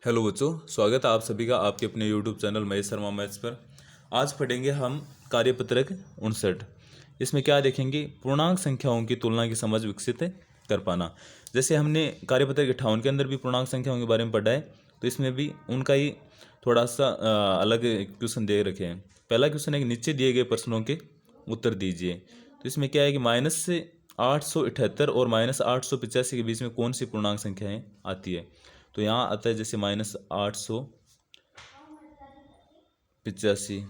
Hello बच्चों, स्वागत है आप सभी का आपके अपने YouTube channel Mahesh Sharma maths पर। आज पढ़ेंगे हम कार्यपत्रक 59। इसमें क्या देखेंगे? पूर्णांक संख्याओं की तुलना की समझ विकसित कर पाना। जैसे हमने कार्यपत्रक 58 के अंदर भी पूर्णांक संख्याओं के बारे में पढ़ा है, तो इसमें भी उनका ही थोड़ा सा अलग क्वेश्चन दे रखे हैं। पहला क्वेश्चन है कि नीचे दिए गए प्रश्नों के उत्तर दीजिए। तो इसमें क्या है कि -878 और -885 के बीच में कौन सी पूर्णांक संख्याएँ आती है? तो यहाँ आता है जैसे -885,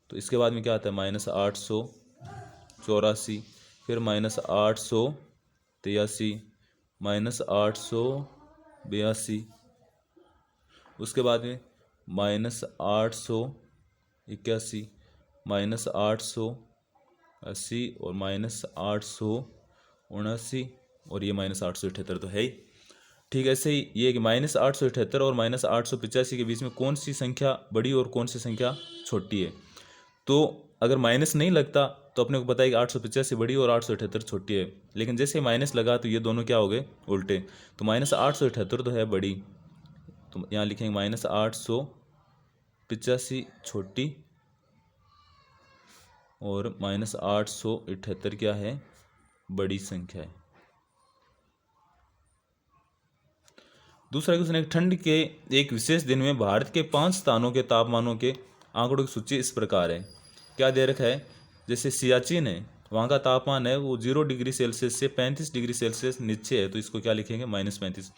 तो इसके बाद में क्या आता है -884, फिर -883, -882, उसके बाद में -881, -880 और -879 और ये -878 तो है ही। ठीक है, ऐसे ही ये कि -878 और -885 के बीच में कौन सी संख्या बड़ी और कौन सी संख्या छोटी है? तो अगर माइनस नहीं लगता तो अपने को पता है कि 885 बड़ी और 878 छोटी है, लेकिन जैसे माइनस लगा तो ये दोनों क्या हो गए? उल्टे। तो -878 तो है बड़ी, तो यहाँ लिखेंगे -885 छोटी और -878 क्या है? बड़ी संख्या है। दूसरा क्वेश्चन है, ठंड के एक विशेष दिन में भारत के 5 स्थानों के तापमानों के आंकड़ों की सूची इस प्रकार है। क्या दे रखा है? जैसे सियाचिन है, वहाँ का तापमान है वो 0 डिग्री सेल्सियस से 35 डिग्री सेल्सियस नीचे है, तो इसको क्या लिखेंगे? -35।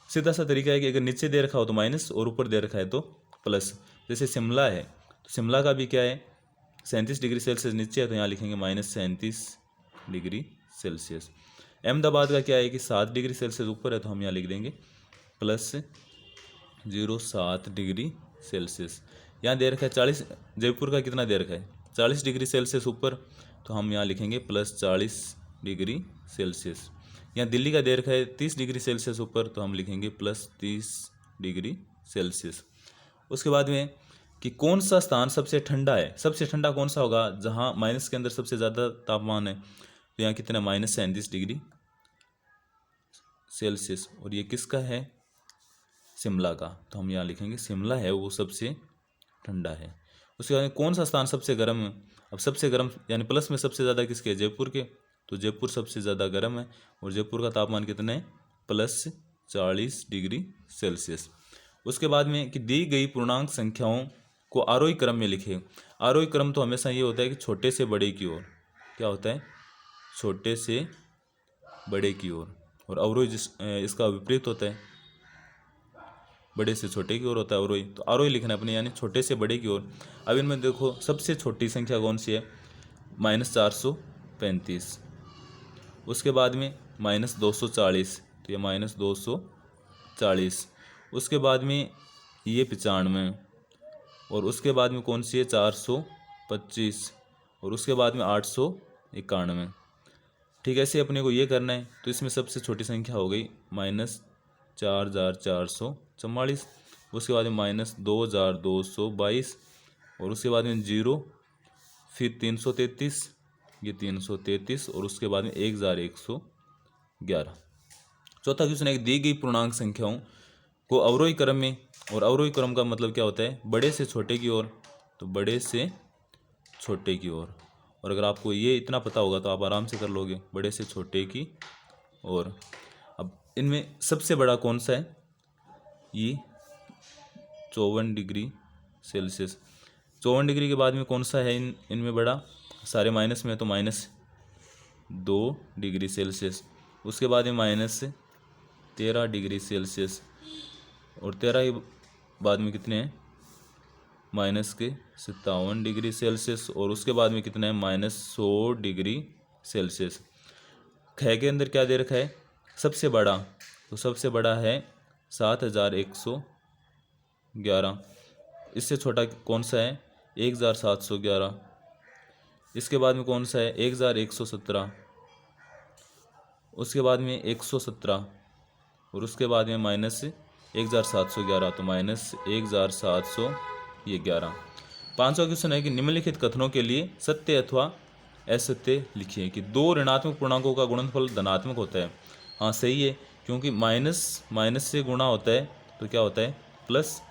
सीधा सा तरीका है कि अगर नीचे दे रखा हो तो माइनस और ऊपर दे रखा है तो प्लस। जैसे शिमला है, तो शिमला का भी क्या है? 37 डिग्री सेल्सियस नीचे है, तो यहाँ लिखेंगे -37 डिग्री सेल्सियस। अहमदाबाद का क्या है कि 7 डिग्री सेल्सियस ऊपर है, तो हम यहाँ लिख देंगे +07 डिग्री सेल्सियस। यहाँ दे रखा है 40। जयपुर का कितना दे रखा है? 40 डिग्री सेल्सियस ऊपर, तो हम यहाँ लिखेंगे +40 डिग्री सेल्सियस। यहाँ दिल्ली का दे रखा है 30 डिग्री सेल्सियस ऊपर, तो हम लिखेंगे +30 डिग्री सेल्सियस। उसके बाद में कि कौन सा स्थान सबसे ठंडा है? सबसे ठंडा कौन सा होगा जहाँ माइनस के अंदर सबसे ज़्यादा तापमान है? तो यहाँ कितना? -37 डिग्री सेल्सियस। और ये किसका है? शिमला का, तो हम यहाँ लिखेंगे शिमला है वो सबसे ठंडा है। उसके बाद कौन सा स्थान सबसे गर्म है? अब सबसे गर्म यानी प्लस में सबसे ज़्यादा किसके है? जयपुर के, तो जयपुर सबसे ज़्यादा गर्म है और जयपुर का तापमान कितना है? +40 डिग्री सेल्सियस। उसके बाद में कि दी गई पूर्णांक संख्याओं को आरोही क्रम में लिखें। आरोही क्रम तो हमेशा ये होता है कि छोटे से बड़े की ओर। क्या होता है? छोटे से बड़े की ओर। और अवरोही इसका विपरीत होता है, बड़े से छोटे की ओर होता है अवरोही। तो आरोही लिखना है अपने, यानी छोटे से बड़े की ओर। अब इनमें देखो सबसे छोटी संख्या कौन सी है? -435। उसके बाद में -240, तो ये -240। उसके बाद में ये 95, और उसके बाद में कौन सी है? 425, और उसके बाद में 891। ठीक है, ऐसे अपने को ये करना है। तो इसमें सबसे छोटी संख्या हो गई -4444। उसके बाद में -2222, और उसके बाद में 0, फिर 333, ये 333, और उसके बाद में 1111। चौथा क्वेश्चन है कि दी गई पूर्णांक संख्याओं को अवरोही क्रम में, और अवरोही क्रम का मतलब क्या होता है? बड़े से छोटे की ओर, तो बड़े से छोटे की ओर। और अगर आपको ये इतना पता होगा तो आप आराम से कर लोगे, बड़े से छोटे की ओर। अब इनमें सबसे बड़ा कौन सा है? ये 54 डिग्री सेल्सियस। 54 डिग्री के बाद में कौन सा है इनमें बड़ा? सारे माइनस में, तो -2 डिग्री सेल्सियस। उसके बाद में -13 डिग्री सेल्सियस, और 13 के बाद में कितने हैं? -57 डिग्री सेल्सियस, और उसके बाद में कितना है? -100 डिग्री सेल्सियस। ख के अंदर क्या दे रखा है? सबसे बड़ा, तो सबसे बड़ा है 7111। इससे छोटा कौन सा है? 1711। इसके बाद में कौन सा है? 1117। उसके बाद में 117, और उसके बाद में -1711, तो -1711। पाँचवा क्वेश्चन है कि निम्नलिखित कथनों के लिए सत्य अथवा असत्य लिखिए। कि 2 ऋणात्मक पूर्णांकों का गुणनफल धनात्मक होता है। हाँ सही है, क्योंकि माइनस से गुणा होता है तो क्या होता है? प्लस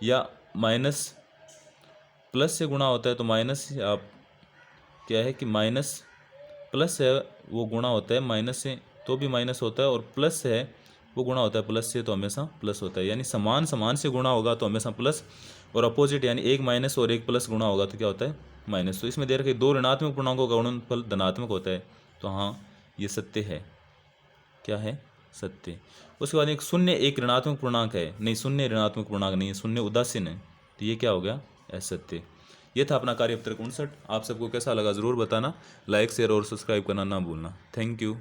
या माइनस, प्लस से गुणा होता है तो माइनस, आप क्या है कि माइनस प्लस है वो गुणा होता है माइनस से तो भी माइनस होता है, और प्लस है वो गुणा होता है प्लस से तो हमेशा प्लस होता है। यानी समान समान से गुणा होगा तो हमेशा प्लस, और अपोजिट यानी एक माइनस और एक प्लस गुणा होगा तो क्या होता है माइनस। तो इसमें दे रखा है दो ऋणात्मक पूर्णांकों का गुणनफल धनात्मक होता है, तो हाँ ये सत्य है। क्या है? सत्य। उसके बाद एक शून्य एक ऋणात्मक पूर्णांक है, नहीं शून्य ऋणात्मक पूर्णांक नहीं है, शून्य उदासीन है, तो ये क्या हो गया? असत्य। ये था अपना कार्यपत्र 59। आप सबको कैसा लगा ज़रूर बताना, लाइक शेयर और सब्सक्राइब करना ना भूलना। Thank you.